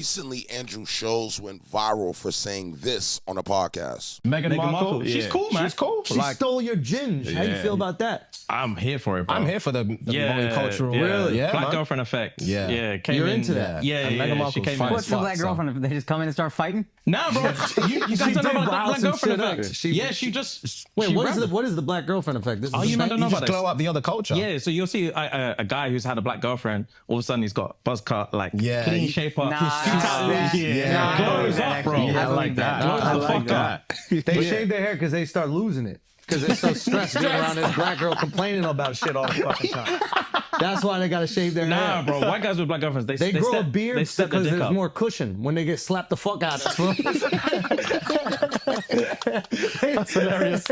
Recently, Andrew Schulz went viral for saying this on a podcast. Meghan Markle, she's cool, man. She's cool. She stole your ginge. How you feel about that? I'm here for it, bro. I'm here for the multicultural. Really? Yeah, Black girlfriend effect. Yeah. You're into that. Yeah, and Meghan Markle's came fine in. as What's the fuck, black girlfriend? They just come in and start fighting? Nah, bro. you guys don't know about the black girlfriend effect. She just... Wait, what is the black girlfriend effect? This Oh, you don't know about glow up the other culture. Yeah, so you'll see a guy who's had a black girlfriend, all of a sudden he's got buzz cut, like clean shape up. Glows up, bro. I like that. I like that. They shave their hair because they start losing it. Because they're so stressed being around this black girl complaining about shit all the fucking time. That's why they gotta shave their hair. Nah, bro. White guys with black girlfriends, they grow a beard because there's more cushion when they get slapped the fuck out of. That's hilarious.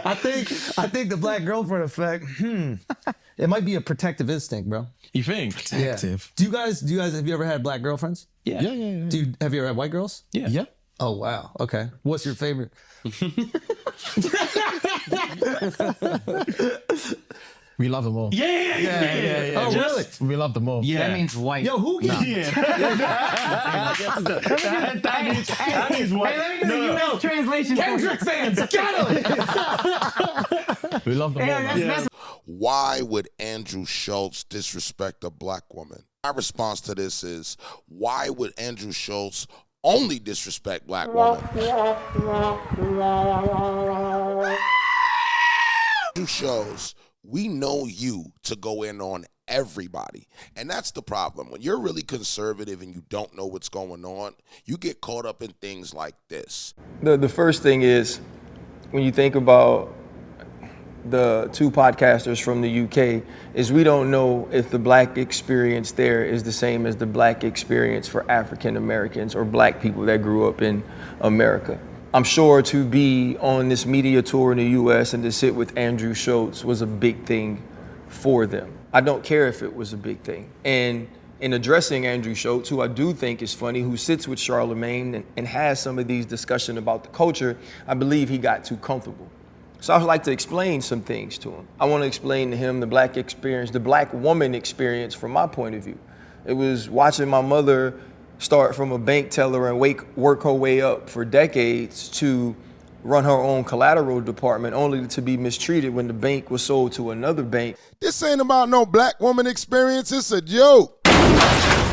I think the black girlfriend effect. It might be a protective instinct, bro. You think? Protective. Yeah. Do you guys have you ever had black girlfriends? Yeah. Have you ever had white girls? Yeah. Oh wow. Okay. What's your favorite? We love them all. Yeah. Oh, really? We love them all. Yeah. That means white. Yo, who gets... That means white. Hey, let me get the US translation. Kendrick fans, get him! We love them all. Why would Andrew Schulz disrespect a black woman? My response to this is, why would Andrew Schulz only disrespect black women? Andrew Schulz, we know you to go in on everybody. And that's the problem. When you're really conservative and you don't know what's going on, you get caught up in things like this. The first thing is, when you think about the two podcasters from the UK, is we don't know if the black experience there is the same as the black experience for African Americans or black people that grew up in America. I'm sure to be on this media tour in the US and to sit with Andrew Schulz was a big thing for them. I don't care if it was a big thing. And in addressing Andrew Schulz, who I do think is funny, who sits with Charlemagne and has some of these discussions about the culture, I believe he got too comfortable. So I would like to explain some things to him. I want to explain to him the black experience, the black woman experience from my point of view. It was watching my mother start from a bank teller and work her way up for decades to run her own collateral department, only to be mistreated when the bank was sold to another bank. This ain't about no black woman experience, it's a joke.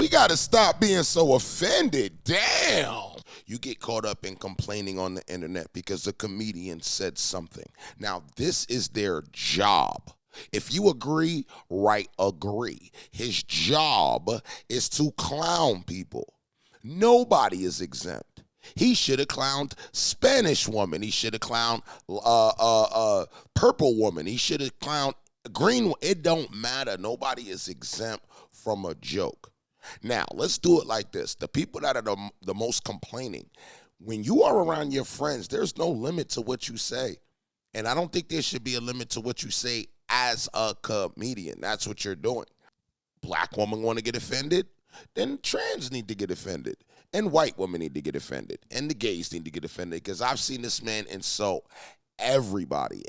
We gotta stop being so offended, damn. You get caught up in complaining on the internet because a comedian said something. Now, this is their job. If you agree, agree. His job is to clown people. Nobody is exempt. He should have clowned Spanish woman. He should have clowned purple woman. He should have clowned green. It don't matter. Nobody is exempt from a joke. Now, let's do it like this. The people that are the most complaining, when you are around your friends, there's no limit to what you say. And I don't think there should be a limit to what you say as a comedian. That's what you're doing. Black women want to get offended, then trans need to get offended. And white women need to get offended. And the gays need to get offended. Because I've seen this man insult everybody.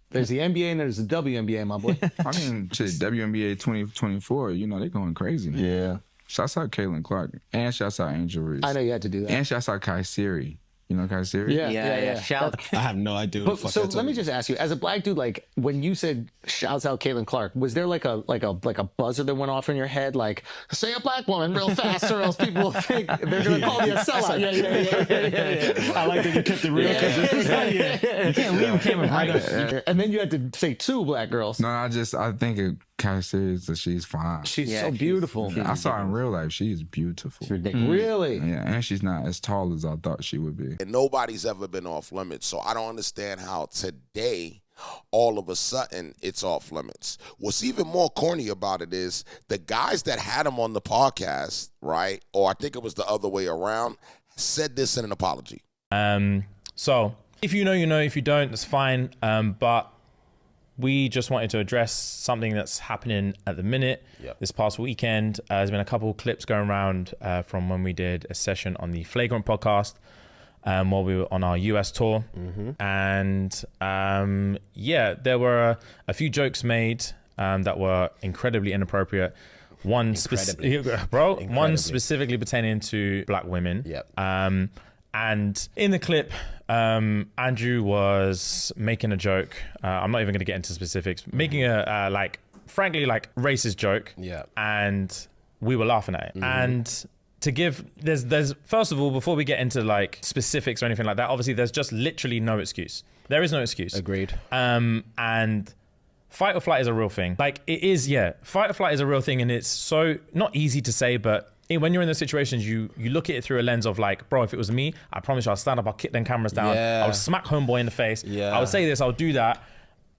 There's the NBA and there's the WNBA, my boy. I mean, shit, WNBA 2024, you know, they going crazy, man. Yeah. Shouts out Caitlin Clark. And shouts out Angel Reese. I know you had to do that. And shouts out Kai Siri. You know Kai Siri? Yeah. Shout. I have no idea what the fuck So that's let me about. just ask you, as a black dude, like when you said shouts out Caitlin Clark, was there like a buzzer that went off in your head, like say a black woman real fast, or else people will think they're gonna call you a sellout? Yeah. I like that you kept it real. You can't leave a camera right. And then you had to say two black girls. No, I think it Kai Siri, so she's fine. She's so beautiful. I saw her in real life. She's beautiful. It's ridiculous. Really? Yeah, and she's not as tall as I thought she would be. And nobody's ever been off limits. So I don't understand how today, all of a sudden, it's off limits. What's even more corny about it is the guys that had him on the podcast, right, or I think it was the other way around, said this in an apology. So if you know, you know. If you don't, that's fine. But we just wanted to address something that's happening at the minute. This past weekend, there's been a couple of clips going around from when we did a session on the Flagrant podcast while we were on our US tour. And there were a few jokes made that were incredibly inappropriate. one Incredibly. specifically pertaining to black women. Yep. And in the clip, Andrew was making a joke. I'm not even going to get into specifics. Making a frankly racist joke. Yeah. And we were laughing at it. And to give, there's first of all, before we get into like specifics or anything like that, obviously there's just literally no excuse. There is no excuse. Agreed. And fight or flight is a real thing. Like it is, yeah. Fight or flight is a real thing, and it's so not easy to say, but when you're in those situations, you look at it through a lens of like, bro, if it was me, I promise you I'll stand up, I'll kick them cameras down, I would smack homeboy in the face, I would say this, I'll do that.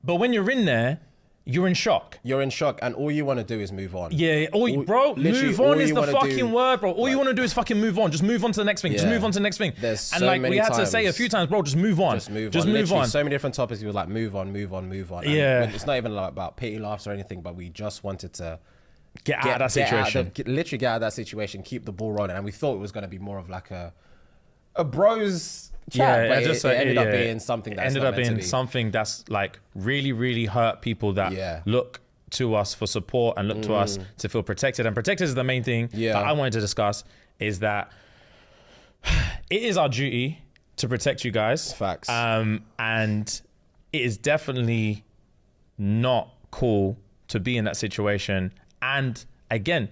But when you're in there, you're in shock. You're in shock, and all you want to do is move on. Yeah, move on is the fucking word, bro. All you want to do is fucking move on. Just move on to the next thing. Just move on to the next thing. And like we had to say a few times, bro, just move on. Just move on. So many different topics. We were like, move on. And yeah. It's not even like about pity laughs or anything, but we just wanted to get out of that situation. Literally get out of that situation, keep the ball rolling. And we thought it was going to be more of like a bros chat, but it ended up being something that's ended up being something that's like really, really hurt people that look to us for support and look to us to feel protected. And protected is the main thing that I wanted to discuss, is that it is our duty to protect you guys. Facts. And it is definitely not cool to be in that situation. And again,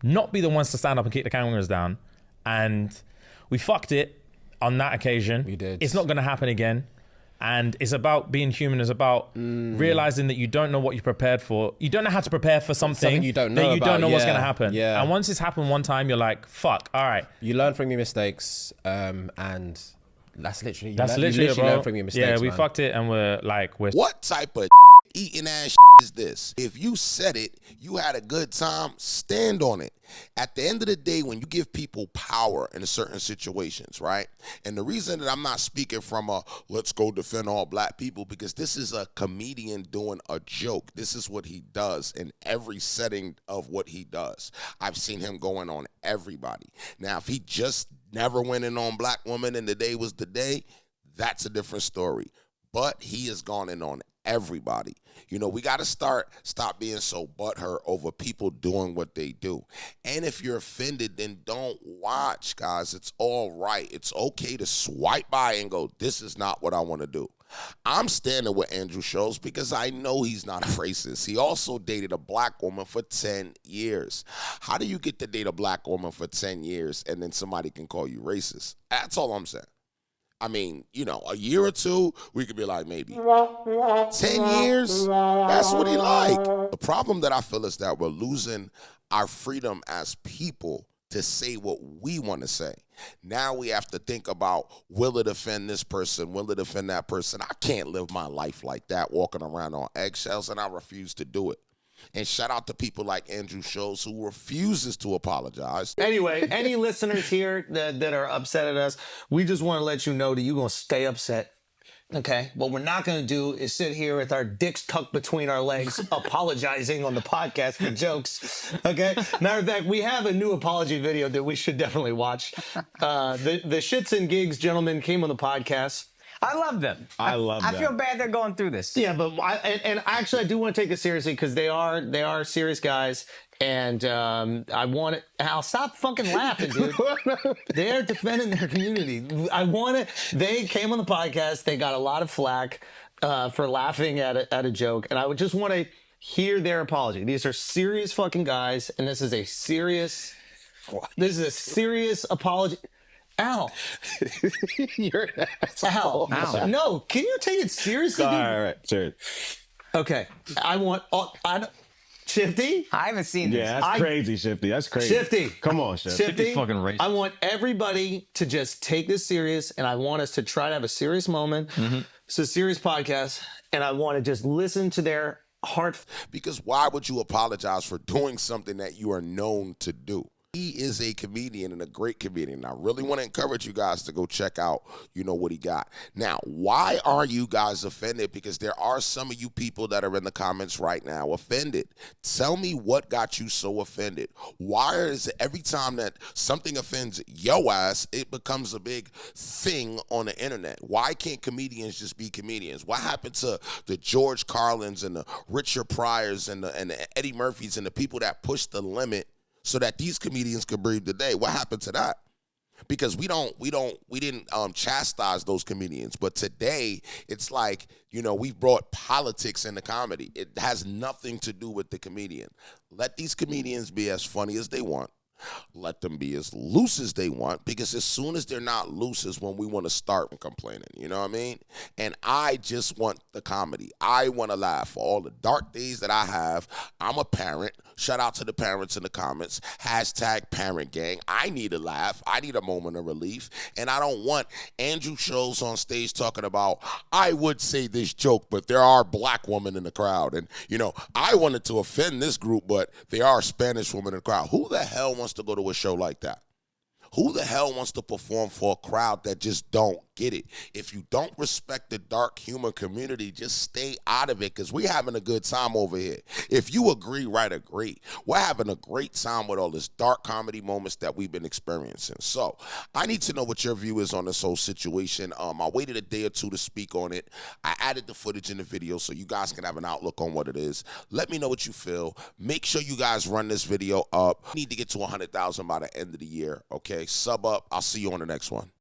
not be the ones to stand up and kick the cameras down. And we fucked it on that occasion. We did. It's not going to happen again. And it's about being human. It's about realizing that you don't know what you're prepared for. You don't know how to prepare for something you don't know that you don't know what's yeah. going to happen. Yeah. And once it's happened one time, you're like, fuck, all right. You learn from your mistakes, and that's literally You learn from your mistakes. Yeah, we man. fucked it, and we're What type of eating ass is this? If you said it, you had a good time, stand on it. At the end of the day, when you give people power in certain situations, right? And the reason that I'm not speaking from a let's go defend all black people, because this is a comedian doing a joke. This is what he does in every setting of what he does. I've seen him going on everybody. Now, if he just never went in on black women and the day was the day, that's a different story. But he has gone in on everybody. You know, we got to stop being so butthurt over people doing what they do. And if you're offended, then don't watch, guys. It's all right. It's okay to swipe by and go, this is not what I want to do. I'm standing with Andrew Schulz because I know he's not a racist. He also dated a black woman for 10 years. How do you get to date a black woman for 10 years and then somebody can call you racist? That's all I'm saying. I mean, you know, a year or two, we could be like maybe 10 years, that's what he like. The problem that I feel is that we're losing our freedom as people to say what we want to say. Now we have to think about, will it offend this person? Will it offend that person? I can't live my life like that, walking around on eggshells, and I refuse to do it. And shout out to people like Andrew Schulz, who refuses to apologize. Anyway, any listeners here that are upset at us, we just want to let you know that you're going to stay upset. Okay? What we're not going to do is sit here with our dicks tucked between our legs, apologizing on the podcast for jokes. Okay? Matter of fact, we have a new apology video that we should definitely watch. The Shxtsngigs gentlemen came on the podcast. I love them. I feel bad they're going through this. Yeah, but actually, I do want to take this seriously because they are serious guys, and I want it. Al, stop fucking laughing, dude. They're defending their community. They came on the podcast. They got a lot of flack for laughing at a joke, and I would just want to hear their apology. These are serious fucking guys, and this is a serious apology. Al. You're an asshole. Al. No, can you take it seriously? All right, sure. Okay. Shifty? I haven't seen this. Yeah, that's crazy, Shifty. That's crazy. Shifty. Come on, Shifty. Shifty, fucking racist. I want everybody to just take this serious, and I want us to try to have a serious moment. Mm-hmm. It's a serious podcast, and I want to just listen to their heart. Because why would you apologize for doing something that you are known to do? He is a comedian and a great comedian. I really want to encourage you guys to go check out, what he got. Now, why are you guys offended? Because there are some of you people that are in the comments right now offended. Tell me what got you so offended. Why is it every time that something offends your ass, it becomes a big thing on the internet? Why can't comedians just be comedians? What happened to the George Carlins and the Richard Pryors and the Eddie Murphys and the people that pushed the limit so that these comedians could breathe today? What happened to that? Because we didn't chastise those comedians. But today, it's like, we've brought politics into comedy. It has nothing to do with the comedian. Let these comedians be as funny as they want. Let them be as loose as they want, because as soon as they're not loose is when we want to start complaining, you know what I mean? And I just want the comedy. I want to laugh. For all the dark days that I have, I'm a parent. Shout out to the parents in the comments. Hashtag parent gang. I need a laugh. I need a moment of relief. And I don't want Andrew Schulz on stage talking about, I would say this joke, but there are black women in the crowd. And, I wanted to offend this group, but there are Spanish women in the crowd. Who the hell wants to go to a show like that? Who the hell wants to perform for a crowd that just don't get it? If you don't respect the dark humor community, just stay out of it, because we're having a good time over here. If you agree, agree. We're having a great time with all this dark comedy moments that we've been experiencing. So I need to know what your view is on this whole situation. I waited a day or two to speak on it. I added the footage in the video so you guys can have an outlook on what it is. Let me know what you feel. Make sure you guys run this video up. We need to get to 100,000 by the end of the year, okay? Sub up. I'll see you on the next one.